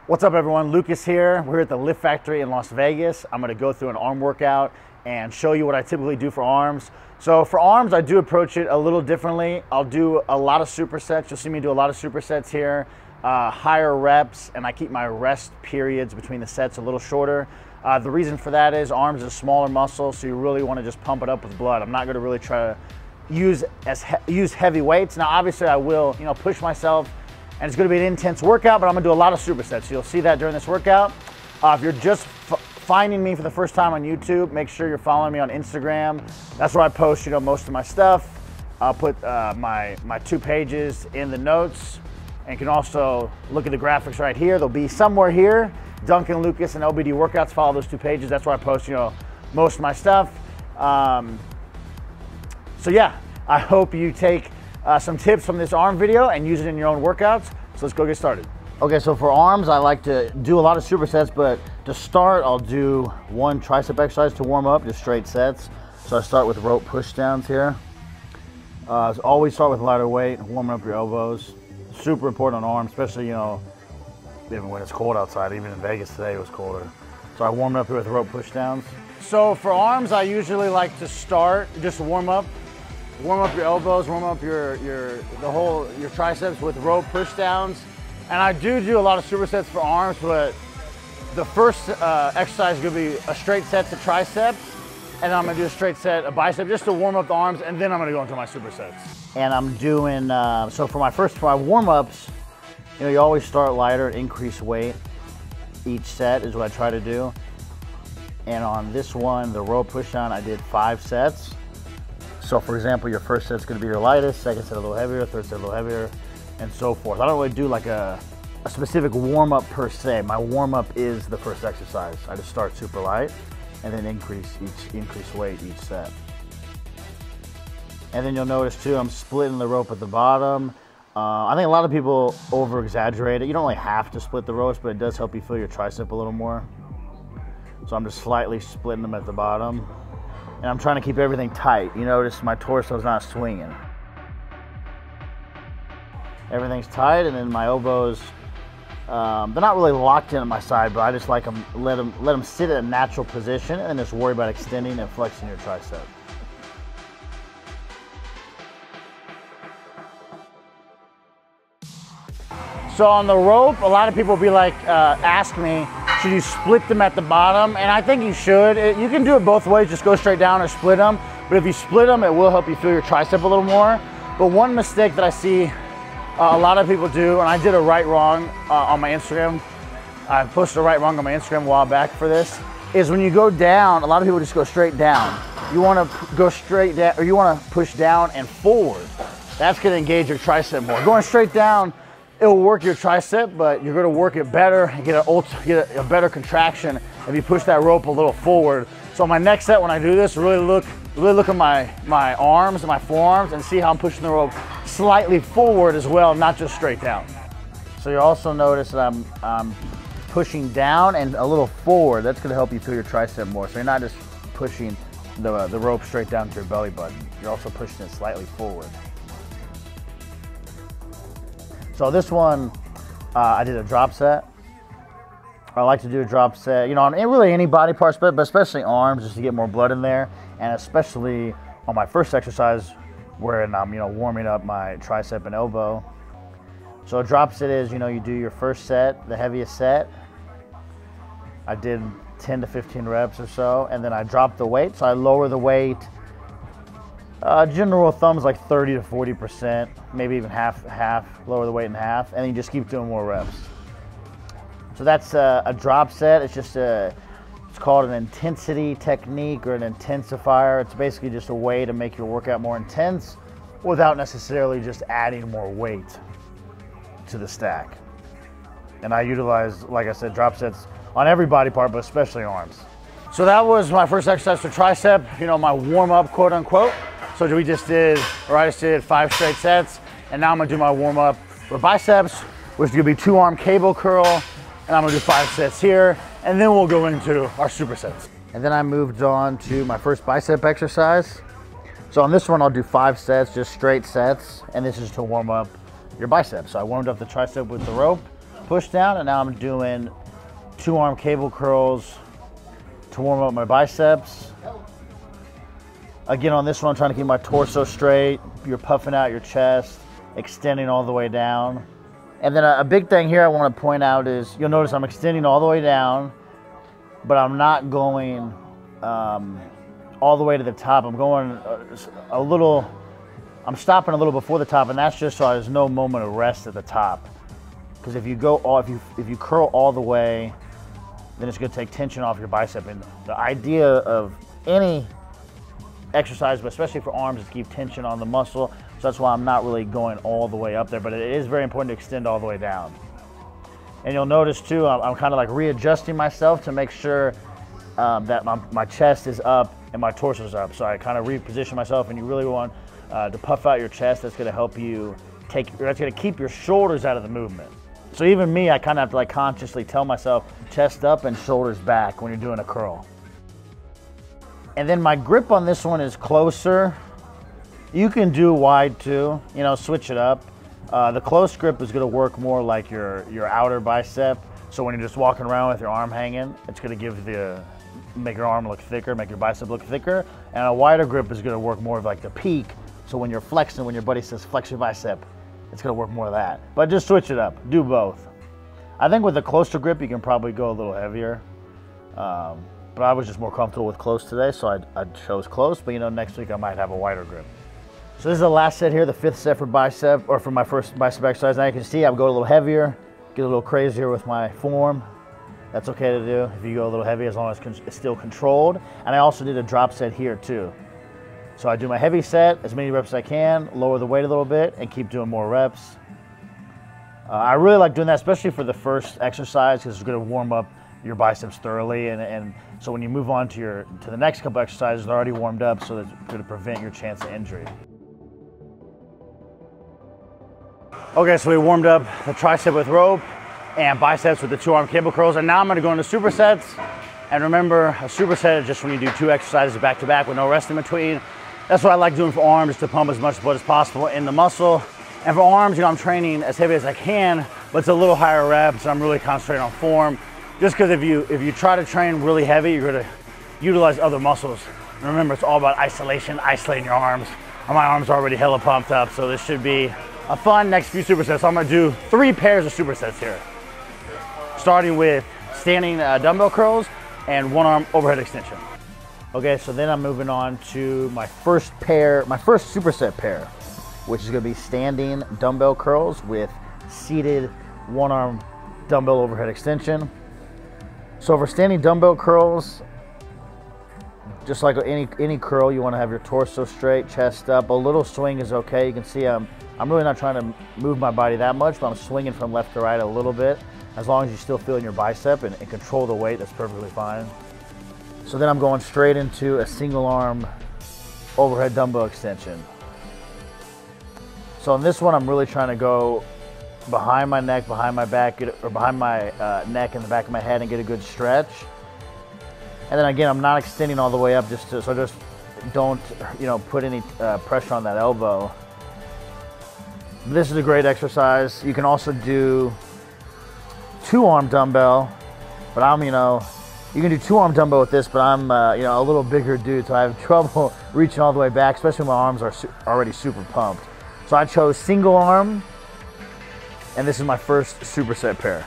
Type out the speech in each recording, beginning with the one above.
What's up everyone, Lucas here. We're at the Lift Factory in Las Vegas. I'm gonna go through an arm workout and show you what I typically do for arms. So for arms, I do approach it a little differently. I'll do a lot of supersets. You'll see me do a lot of supersets here, higher reps, and I keep my rest periods between the sets a little shorter. The reason for that is arms is a smaller muscle, so you really wanna just pump it up with blood. I'm not gonna really try to use heavy weights. Now obviously I will, push myself, and it's gonna be an intense workout, but I'm gonna do a lot of supersets. You'll see that during this workout. If you're just finding me for the first time on YouTube, make sure you're following me on Instagram. That's where I post, most of my stuff. I'll put my 2 pages in the notes, and you can also look at the graphics right here. They'll be somewhere here. Duncan, Lucas, and LBD workouts. Follow those 2 pages. That's where I post, most of my stuff. So yeah, I hope you take some tips from this arm video and use it in your own workouts. So let's go get started. Okay, so for arms, I like to do a lot of supersets, but to start, I'll do 1 tricep exercise to warm up, just straight sets. So I start with rope push downs here. So always start with lighter weight, warming up your elbows. Super important on arms, especially, even when it's cold outside. Even in Vegas today, it was colder. So I warm up here with rope push downs. So for arms, I usually like to start, just warm up your elbows, warm up your triceps with rope push downs. And I do a lot of supersets for arms, but the first exercise is gonna be a straight set to triceps, and then I'm gonna do a straight set of bicep just to warm up the arms, and then I'm gonna go into my supersets. And I'm doing, so for my warm-ups, you always start lighter, increase weight. Each set is what I try to do. And on this one, the rope push down, I did 5 sets. So for example, your first set's gonna be your lightest, second set a little heavier, third set a little heavier, and so forth. I don't really do like a specific warm-up per se. My warm-up is the first exercise. I just start super light and then increase weight each set. And then you'll notice too, I'm splitting the rope at the bottom. I think a lot of people over-exaggerate it. You don't really have to split the ropes, but it does help you feel your tricep a little more. So I'm just slightly splitting them at the bottom. And I'm trying to keep everything tight. You notice my torso's not swinging. Everything's tight, and then my elbows, they're not really locked in at my side, but I just like them, let them sit at a natural position, and then just worry about extending and flexing your tricep. So on the rope, a lot of people will be like, ask me, should you split them at the bottom? And I think you should. You can do it both ways, just go straight down or split them. But if you split them, it will help you feel your tricep a little more. But one mistake that I see a lot of people do, and I did a right wrong on my Instagram. I posted a right wrong on my Instagram a while back for this, is when you go down, a lot of people just go straight down. You wanna go straight down, or you wanna push down and forward. That's gonna engage your tricep more. Going straight down, it will work your tricep, but you're gonna work it better and get a better contraction if you push that rope a little forward. So on my next set, when I do this, really look at my arms and my forearms and see how I'm pushing the rope slightly forward as well, not just straight down. So you also notice that I'm pushing down and a little forward. That's gonna help you feel your tricep more. So you're not just pushing the rope straight down to your belly button. You're also pushing it slightly forward. So this one, I did a drop set. I like to do a drop set, on really any body parts, but especially arms, just to get more blood in there. And especially on my first exercise, where I'm, warming up my tricep and elbow. So a drop set is, you do your first set, the heaviest set. I did 10 to 15 reps or so, and then I drop the weight. So I lower the weight. General rule of thumb is like 30 to 40%, maybe even half, lower the weight in half, and then you just keep doing more reps. So that's a drop set. It's just it's called an intensity technique or an intensifier. It's basically just a way to make your workout more intense without necessarily just adding more weight to the stack. And I utilize, like I said, drop sets on every body part, but especially arms. So that was my first exercise for tricep, my warm up, quote unquote. So I just did 5 straight sets, and now I'm gonna do my warm up for biceps, which is gonna be 2 arm cable curl, and I'm gonna do 5 sets here, and then we'll go into our supersets. And then I moved on to my first bicep exercise. So on this one, I'll do 5 sets, just straight sets, and this is to warm up your biceps. So I warmed up the tricep with the rope, push down, and now I'm doing 2 arm cable curls to warm up my biceps. Again, on this one, I'm trying to keep my torso straight. You're puffing out your chest, extending all the way down. And then a big thing here I want to point out is, you'll notice I'm extending all the way down, but I'm not going all the way to the top. I'm going a little, I'm stopping a little before the top, and that's just so there's no moment of rest at the top. Because if you go all, if you curl all the way, then it's going to take tension off your bicep. And the idea of any exercise, but especially for arms, is to keep tension on the muscle. So that's why I'm not really going all the way up there, but it is very important to extend all the way down. And you'll notice too, I'm kind of like readjusting myself to make sure that my chest is up and my torso is up. So I kind of reposition myself, and you really want to puff out your chest. That's going to help you that's going to keep your shoulders out of the movement. So even me, I kind of have to like consciously tell myself, chest up and shoulders back when you're doing a curl. And then my grip on this one is closer. You can do wide too, you know, switch it up. The close grip is gonna work more like your outer bicep. So when you're just walking around with your arm hanging, it's gonna make your arm look thicker, make your bicep look thicker. And a wider grip is gonna work more of like the peak. So when you're flexing, when your buddy says flex your bicep, it's gonna work more of that. But just switch it up, do both. I think with a closer grip, you can probably go a little heavier. But I was just more comfortable with close today, so I chose close. But you know, next week I might have a wider grip. So this is the last set here, the 5th set for bicep, or for my first bicep exercise. Now you can see I'm going a little heavier, get a little crazier with my form. That's okay to do if you go a little heavy, as long as it's still controlled. And I also did a drop set here too. So I do my heavy set, as many reps as I can, lower the weight a little bit, and keep doing more reps. I really like doing that, especially for the first exercise, because it's going to warm up your biceps thoroughly, and so when you move on to the next couple exercises, they're already warmed up, so that's going to prevent your chance of injury. Okay, so we warmed up the tricep with rope and biceps with the 2 arm cable curls, and now I'm going to go into supersets. And remember, a superset is just when you do 2 exercises back to back with no rest in between. That's what I like doing for arms, to pump as much blood as possible in the muscle. And for arms, you know, I'm training as heavy as I can, but it's a little higher reps, and I'm really concentrating on form. Just because if you try to train really heavy, you're going to utilize other muscles. And remember, it's all about isolation, isolating your arms. And my arms are already hella pumped up, so this should be a fun next few supersets. So I'm going to do 3 pairs of supersets here, starting with standing dumbbell curls and 1 arm overhead extension. Okay, so then I'm moving on to my first superset pair, which is going to be standing dumbbell curls with seated 1 arm dumbbell overhead extension. So for standing dumbbell curls, just like any curl, you want to have your torso straight, chest up. A little swing is okay. You can see I'm really not trying to move my body that much, but I'm swinging from left to right a little bit. As long as you still feel in your bicep and control the weight, that's perfectly fine. So then I'm going straight into a single arm overhead dumbbell extension. So on this one, I'm really trying to go behind my neck, behind my back, or behind my neck and the back of my head, and get a good stretch. And then again, I'm not extending all the way up, so just don't, you know, put any pressure on that elbow. This is a great exercise. You can also do 2 arm dumbbell, but you can do 2 arm dumbbell with this, but I'm, you know, a little bigger dude, so I have trouble reaching all the way back, especially when my arms are already super pumped. So I chose single arm, and this is my first superset pair.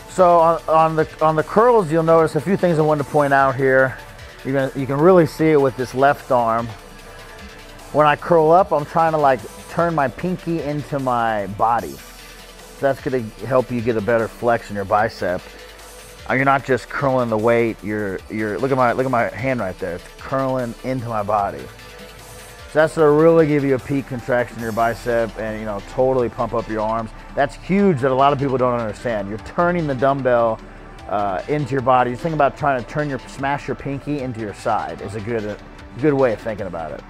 So on the curls, you'll notice a few things I wanted to point out here. You can really see it with this left arm. When I curl up, I'm trying to like turn my pinky into my body. So that's going to help you get a better flex in your bicep. You're not just curling the weight. Look at my hand right there. It's curling into my body. So that's to really give you a peak contraction in your bicep and, you know, totally pump up your arms. That's huge that a lot of people don't understand. You're turning the dumbbell into your body. You think about trying to smash your pinky into your side is a good way of thinking about it.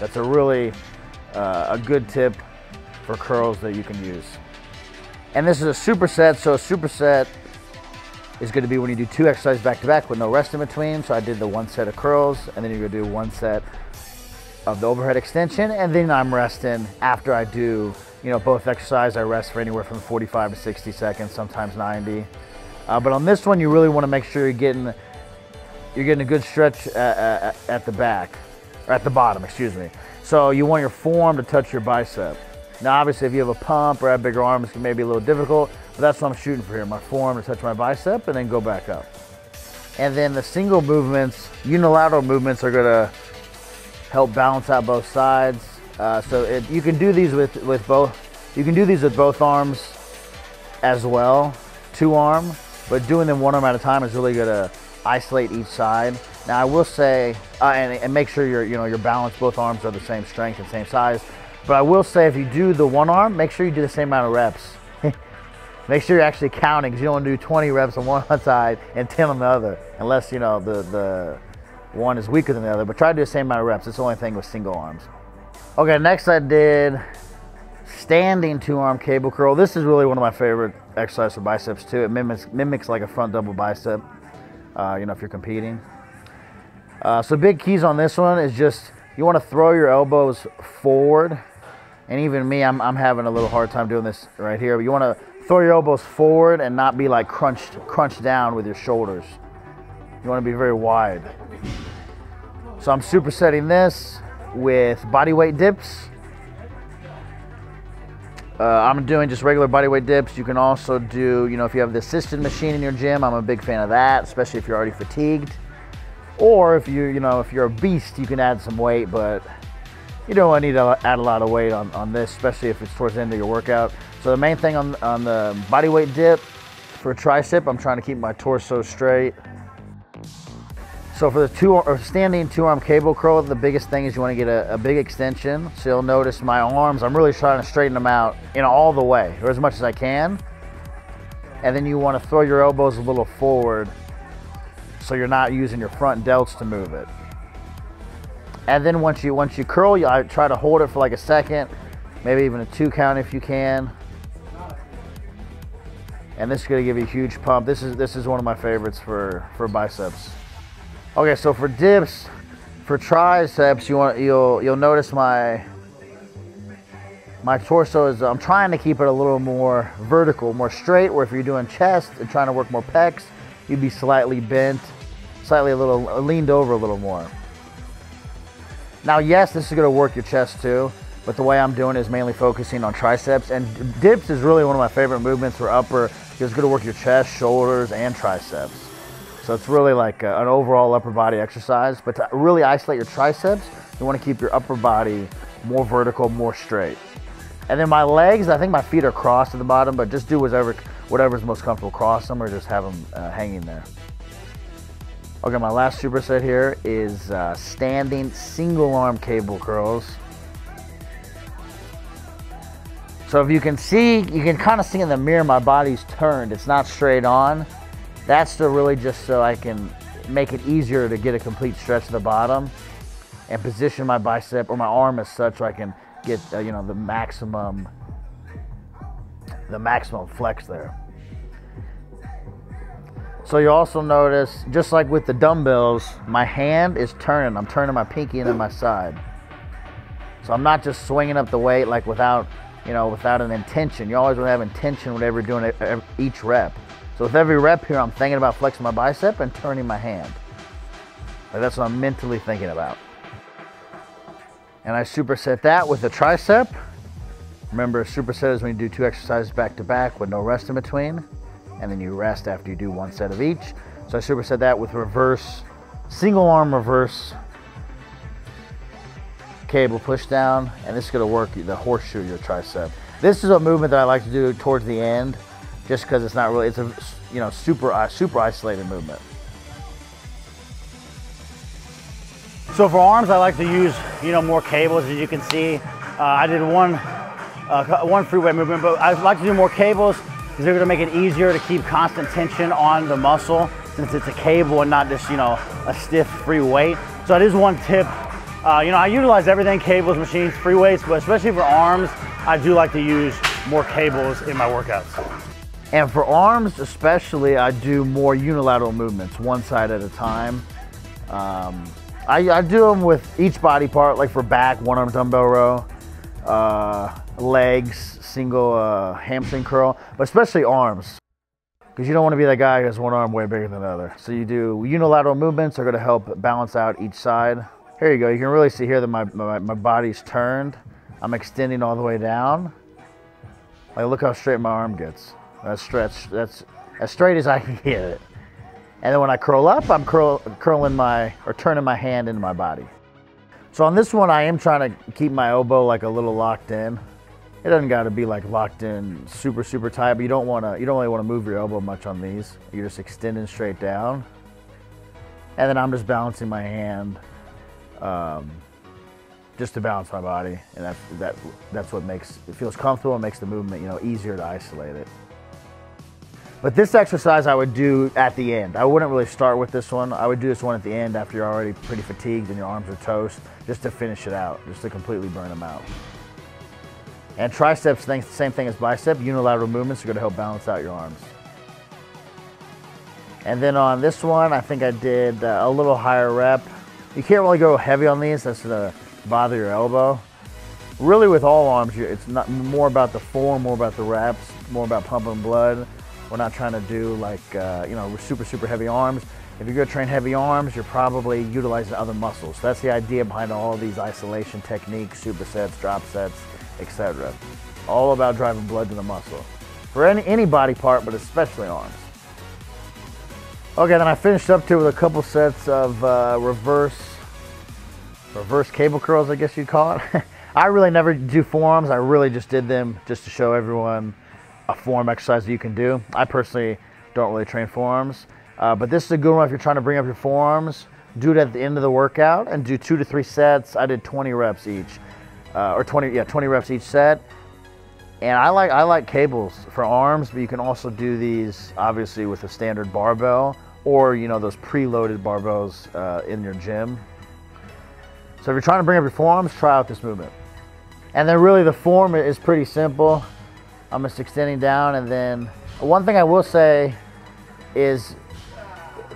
That's a really a good tip for curls that you can use. And this is a superset, so a superset is going to be when you do 2 exercises back to back with no rest in between. So I did the 1 set of curls, and then you're going to do 1 set of the overhead extension, and then I'm resting after I do, you know, both exercises I rest for anywhere from 45 to 60 seconds, sometimes 90. But on this one, you really want to make sure you're getting a good stretch at the back, or at the bottom, excuse me. So you want your forearm to touch your bicep. Now, obviously, if you have a pump or have bigger arms, it may be a little difficult, but that's what I'm shooting for here. My forearm to touch my bicep and then go back up. And then the single movements, unilateral movements, are gonna help balance out both sides. You can do these with both. You can do these with both arms as well, 2-arm, but doing them 1 arm at a time is really gonna isolate each side. Now I will say, and make sure your balance, both arms are the same strength and same size. But I will say, if you do the 1 arm, make sure you do the same amount of reps. Make sure you're actually counting, because you don't want to do 20 reps on one side and 10 on the other, unless you know the one is weaker than the other. But try to do the same amount of reps. It's the only thing with single arms. Okay, next I did standing 2-arm cable curl. This is really one of my favorite exercises for biceps too. It mimics like a front double bicep, you know, if you're competing. So big keys on this one is just, you want to throw your elbows forward. And even me, I'm having a little hard time doing this right here. But you want to throw your elbows forward and not be like crunched down with your shoulders. You want to be very wide. So I'm supersetting this with bodyweight dips. I'm doing just regular bodyweight dips. You can also do, you know, if you have the assisted machine in your gym, I'm a big fan of that, especially if you're already fatigued. Or if if you're a beast, you can add some weight, but you don't need to add a lot of weight on this, especially if it's towards the end of your workout. So the main thing on the bodyweight dip for tricep, I'm trying to keep my torso straight. So for the standing 2-arm cable curl, the biggest thing is you want to get a big extension. So you'll notice my arms, I'm really trying to straighten them out, you know, all the way, or as much as I can. And then you want to throw your elbows a little forward, so you're not using your front delts to move it. And then once you curl, I try to hold it for like a second, maybe even a 2 count if you can. And this is going to give you a huge pump. This is one of my favorites for biceps. Okay, so for dips, for triceps, you'll notice my torso is, I'm trying to keep it a little more vertical, more straight, where if you're doing chest and trying to work more pecs, you'd be slightly bent, slightly a little leaned over a little more. Now, yes, this is going to work your chest too, but the way I'm doing it is mainly focusing on triceps. And dips is really one of my favorite movements for upper, because it's going to work your chest, shoulders, and triceps. So it's really like an overall upper body exercise. But to really isolate your triceps, you want to keep your upper body more vertical, more straight. And then my legs, I think my feet are crossed at the bottom, but just do whatever's most comfortable. Cross them or just have them hanging there. Okay, my last superset here is standing single arm cable curls. So if you can see, you can kind of see in the mirror my body's turned. It's not straight on. That's to really just so I can make it easier to get a complete stretch to the bottom and position my bicep or my arm as such so I can get you know, the maximum flex there. So you also notice, just like with the dumbbells, my hand is turning. I'm turning my pinky into my side. So I'm not just swinging up the weight like without an intention. You always want to have intention whenever you're doing each rep. So with every rep here, I'm thinking about flexing my bicep and turning my hand. Like that's what I'm mentally thinking about. And I superset that with the tricep. Remember, superset is when you do 2 exercises back to back with no rest in between. And then you rest after you do 1 set of each. So I superset that with reverse, single arm reverse cable push down, and this is going to work the horseshoe your tricep. This is a movement that I like to do towards the end, just because it's not really, it's a super isolated movement. So for arms, I like to use more cables. As you can see, I did one free weight movement, but I like to do more cables, because they're going to make it easier to keep constant tension on the muscle, since it's a cable and not just a stiff free weight. So that is one tip. I utilize everything, cables, machines, free weights, but especially for arms, I do like to use more cables in my workouts. And for arms especially, I do more unilateral movements, one side at a time. I do them with each body part, like for back, 1-arm dumbbell row, legs, single hamstring curl, but especially arms, because you don't want to be that guy who has one arm way bigger than the other. So you do unilateral movements are going to help balance out each side. Here you go. You can really see here that my body's turned. I'm extending all the way down. Like, look how straight my arm gets. That's stretched. That's as straight as I can get it. And then when I curl up, I'm turning my hand into my body. So on this one, I am trying to keep my elbow like a little locked in. It doesn't got to be like locked in super tight, but you don't really want to move your elbow much on these. You're just extending straight down. And then I'm just balancing my hand just to balance my body. And that's what makes it feels comfortable and makes the movement, you know, easier to isolate it. But this exercise I would do at the end. I wouldn't really start with this one. I would do this one at the end after you're already pretty fatigued and your arms are toast, just to finish it out, just to completely burn them out. And triceps, same thing as bicep. Unilateral movements are going to help balance out your arms. And then on this one, I think I did a little higher rep. You can't really go heavy on these. That's going to bother your elbow. Really, with all arms, it's not more about the form, more about the reps, more about pumping blood. We're not trying to do like, you know, super heavy arms. If you're going to train heavy arms, you're probably utilizing other muscles. So that's the idea behind all of these isolation techniques, supersets, drop sets, etc. All about driving blood to the muscle. For any body part, but especially arms. Okay, then I finished up too with a couple sets of reverse cable curls, I guess you'd call it. I really never do forearms. I really just did them just to show everyone a form exercise that you can do. I personally don't really train forearms, but this is a good one if you're trying to bring up your forearms. Do it at the end of the workout and do 2 to 3 sets. I did 20 reps each, or 20 reps each set. And I like cables for arms, but you can also do these obviously with a standard barbell, or you know, those preloaded barbells in your gym. So if you're trying to bring up your forearms, try out this movement. And then really the form is pretty simple. I'm just extending down, and then one thing I will say is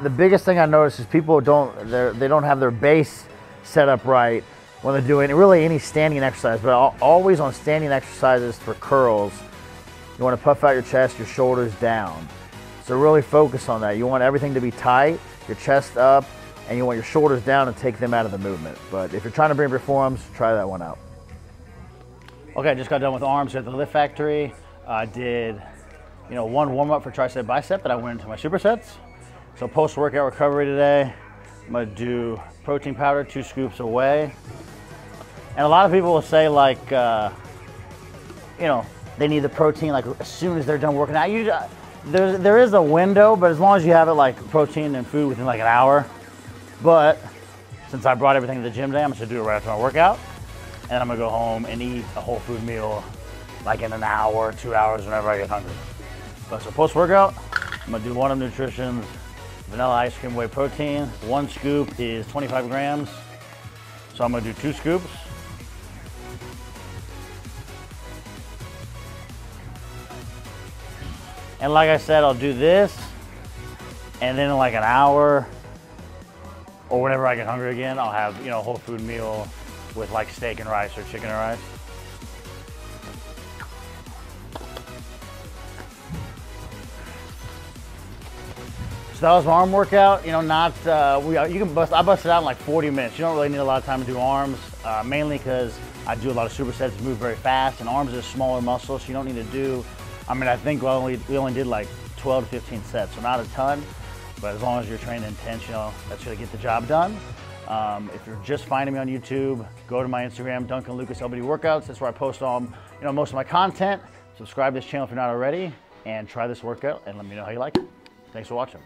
the biggest thing I notice is people they don't have their base set up right when they're doing really any standing exercise, but always on standing exercises for curls, you want to puff out your chest, your shoulders down. So really focus on that. You want everything to be tight, your chest up, and you want your shoulders down and take them out of the movement. But if you're trying to bring up your forearms, try that one out. Okay, I just got done with arms here at the Lift Factory. I did, you know, one warm-up for tricep bicep, that I went into my supersets. So post-workout recovery today, I'm gonna do protein powder, 2 scoops away. And a lot of people will say like, you know, they need the protein like as soon as they're done working out. There is a window, but as long as you have it like protein and food within like an hour. But since I brought everything to the gym today, I'm just gonna do it right after my workout. And I'm gonna go home and eat a whole food meal like in an hour, 2 hours, whenever I get hungry. But so post-workout, I'm gonna do one of Nutrition's vanilla ice cream whey protein. 1 scoop is 25 grams. So I'm gonna do 2 scoops. And like I said, I'll do this, and then in like an hour, or whenever I get hungry again, I'll have, you know, a whole food meal with like steak and rice or chicken and rice. So that was my arm workout. You know, not I busted out in like 40 minutes. You don't really need a lot of time to do arms, mainly because I do a lot of supersets, move very fast, and arms is a smaller muscle, so you don't need to do. I mean, I think we only did like 12 to 15 sets, so not a ton. But as long as you're training intense, you know, that's gonna get the job done. If you're just finding me on YouTube, go to my Instagram, Duncan Lucas LBD Workouts. That's where I post all, you know, most of my content. Subscribe to this channel if you're not already, and try this workout and let me know how you like it. Thanks for watching.